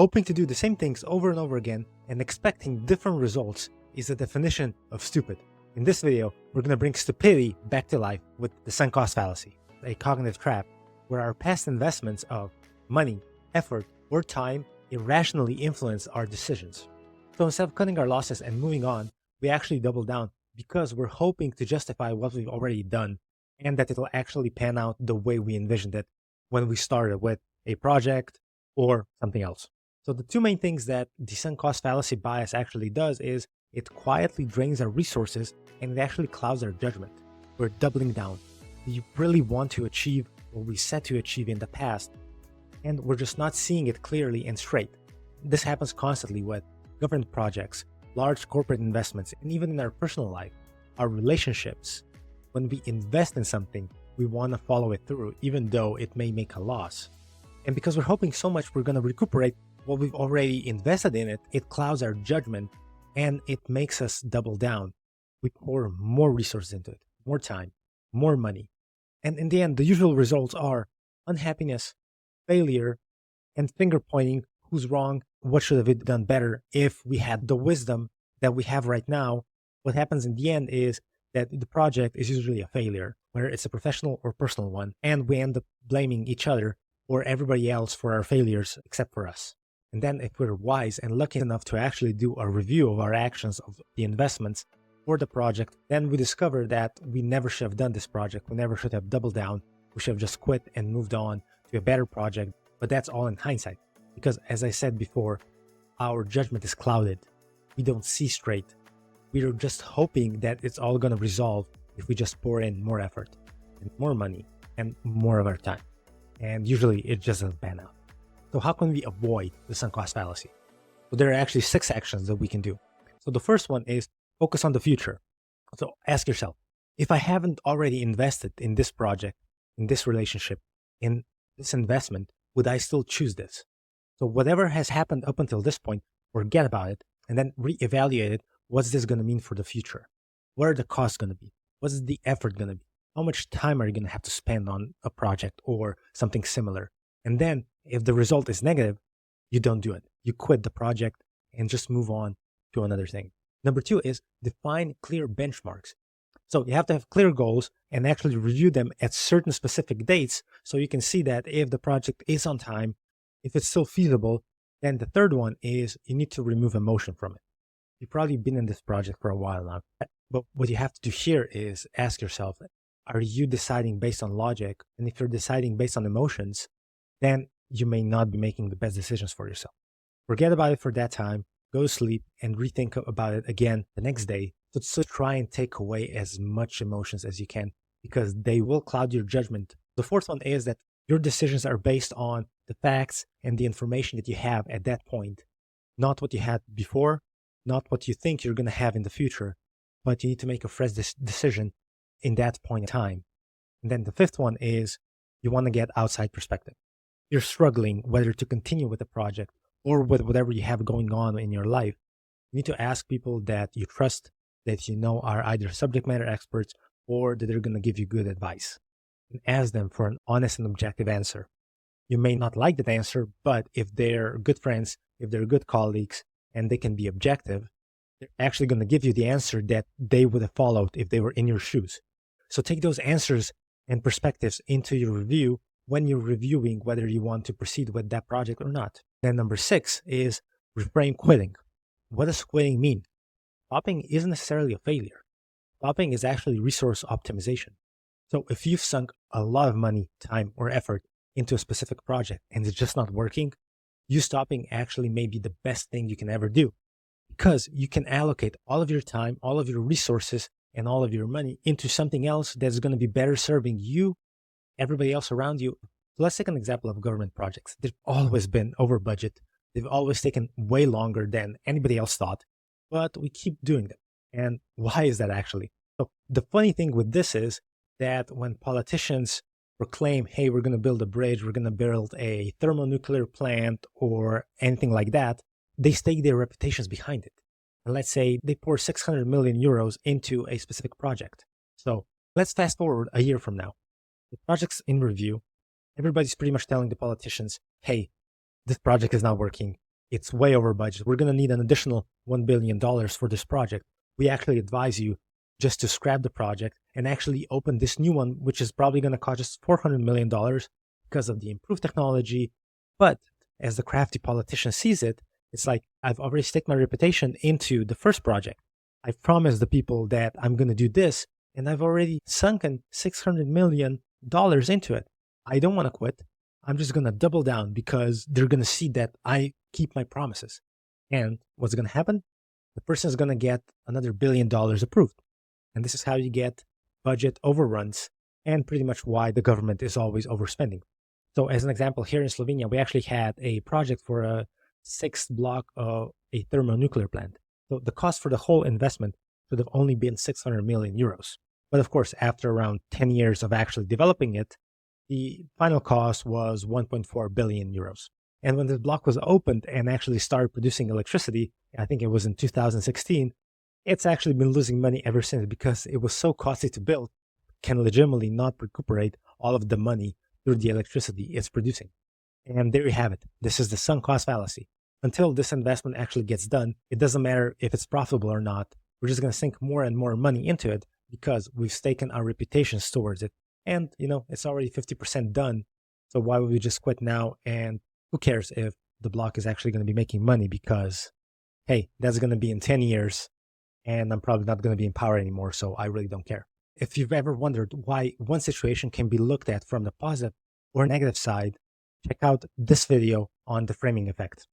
Hoping to do the same things over and over again and expecting different results is the definition of stupid. In this video, we're going to bring stupidity back to life with the sunk cost fallacy, a cognitive trap where our past investments of money, effort, or time irrationally influence our decisions. So instead of cutting our losses and moving on, we actually double down because we're hoping to justify what we've already done and that it'll actually pan out the way we envisioned it when we started with a project or something else. So the two main things that the sunk cost fallacy bias actually does is it quietly drains our resources and it actually clouds our judgment. We're doubling down. We really want to achieve what we set to achieve in the past, and we're just not seeing it clearly and straight. This happens constantly with government projects, large corporate investments, and even in our personal life, our relationships. When we invest in something, we want to follow it through, even though it may make a loss. And because we're hoping so much we're going to recuperate what we've already invested in it, it clouds our judgment and it makes us double down. We pour more resources into it, more time, more money. And in the end, the usual results are unhappiness, failure, and finger pointing who's wrong, what should have been done better. If we had the wisdom that we have right now, what happens in the end is that the project is usually a failure, whether it's a professional or personal one, and we end up blaming each other or everybody else for our failures except for us. And then if we're wise and lucky enough to actually do a review of our actions of the investments for the project, then we discover that we never should have done this project. We never should have doubled down. We should have just quit and moved on to a better project. But that's all in hindsight. Because as I said before, our judgment is clouded. We don't see straight. We are just hoping that it's all going to resolve if we just pour in more effort and more money and more of our time. And usually it just doesn't pan out. So how can we avoid the sunk cost fallacy? So there are actually 6 actions that we can do. So the first one is focus on the future. So ask yourself, if I haven't already invested in this project, in this relationship, in this investment, would I still choose this? So whatever has happened up until this point, forget about it and then reevaluate it. What's this going to mean for the future? What are the costs going to be? What's the effort going to be? How much time are you going to have to spend on a project or something similar? And then if the result is negative, you don't do it. You quit the project and just move on to another thing. Number 2 is define clear benchmarks. So you have to have clear goals and actually review them at certain specific dates so you can see that if the project is on time, if it's still feasible. Then the third one is you need to remove emotion from it. You've probably been in this project for a while now, but what you have to do here is ask yourself, are you deciding based on logic? And if you're deciding based on emotions, then you may not be making the best decisions for yourself. Forget about it for that time, go to sleep and rethink about it again the next day. So try and take away as much emotions as you can because they will cloud your judgment. The fourth one is that your decisions are based on the facts and the information that you have at that point, not what you had before, not what you think you're going to have in the future, but you need to make a fresh decision in that point in time. And then the fifth one is you want to get outside perspective. You're struggling whether to continue with the project or with whatever you have going on in your life. You need to ask people that you trust, that you know are either subject matter experts or that they're going to give you good advice. And ask them for an honest and objective answer. You may not like that answer, but if they're good friends, if they're good colleagues, and they can be objective, they're actually going to give you the answer that they would have followed if they were in your shoes. So take those answers and perspectives into your review when you're reviewing whether you want to proceed with that project or not. Then number 6 is reframe quitting. What does quitting mean? Stopping isn't necessarily a failure. Stopping is actually resource optimization. So if you've sunk a lot of money, time, or effort into a specific project and it's just not working, you stopping actually may be the best thing you can ever do because you can allocate all of your time, all of your resources, and all of your money into something else that's going to be better serving you, everybody else around you. So let's take an example of government projects. They've always been over budget. They've always taken way longer than anybody else thought, but we keep doing them. And why is that actually? So the funny thing with this is that when politicians proclaim, hey, we're going to build a bridge, we're going to build a thermonuclear plant or anything like that, they stake their reputations behind it. And let's say they pour 600 million euros into a specific project. So let's fast forward a year from now. The project's in review. Everybody's pretty much telling the politicians, hey, this project is not working. it's way over budget. We're going to need an additional $1 billion for this project. We actually advise you just to scrap the project and actually open this new one, which is probably going to cost us $400 million because of the improved technology. But as the crafty politician sees it, it's like, I've already staked my reputation into the first project. I've promised the people that I'm going to do this, and I've already sunken $600 million into it. I don't want to quit. I'm just going to double down because they're going to see that I keep my promises. And what's going to happen? The person is going to get another $1 billion approved. And this is how you get budget overruns and pretty much why the government is always overspending. So as an example, here in Slovenia, we actually had a project for a 6th block of a thermonuclear plant. So the cost for the whole investment should have only been 600 million euros. But of course, after around 10 years of actually developing it, the final cost was 1.4 billion euros. And when this block was opened and actually started producing electricity, I think it was in 2016, it's actually been losing money ever since because it was so costly to build, can legitimately not recuperate all of the money through the electricity it's producing. And there you have it. This is the sunk cost fallacy. Until this investment actually gets done, it doesn't matter if it's profitable or not. We're just going to sink more and more money into it because we've staken our reputations towards it. And, it's already 50% done. So why would we just quit now? And who cares if the block is actually going to be making money because, hey, that's going to be in 10 years and I'm probably not going to be in power anymore. So I really don't care. If you've ever wondered why one situation can be looked at from the positive or negative side, check out this video on the framing effect.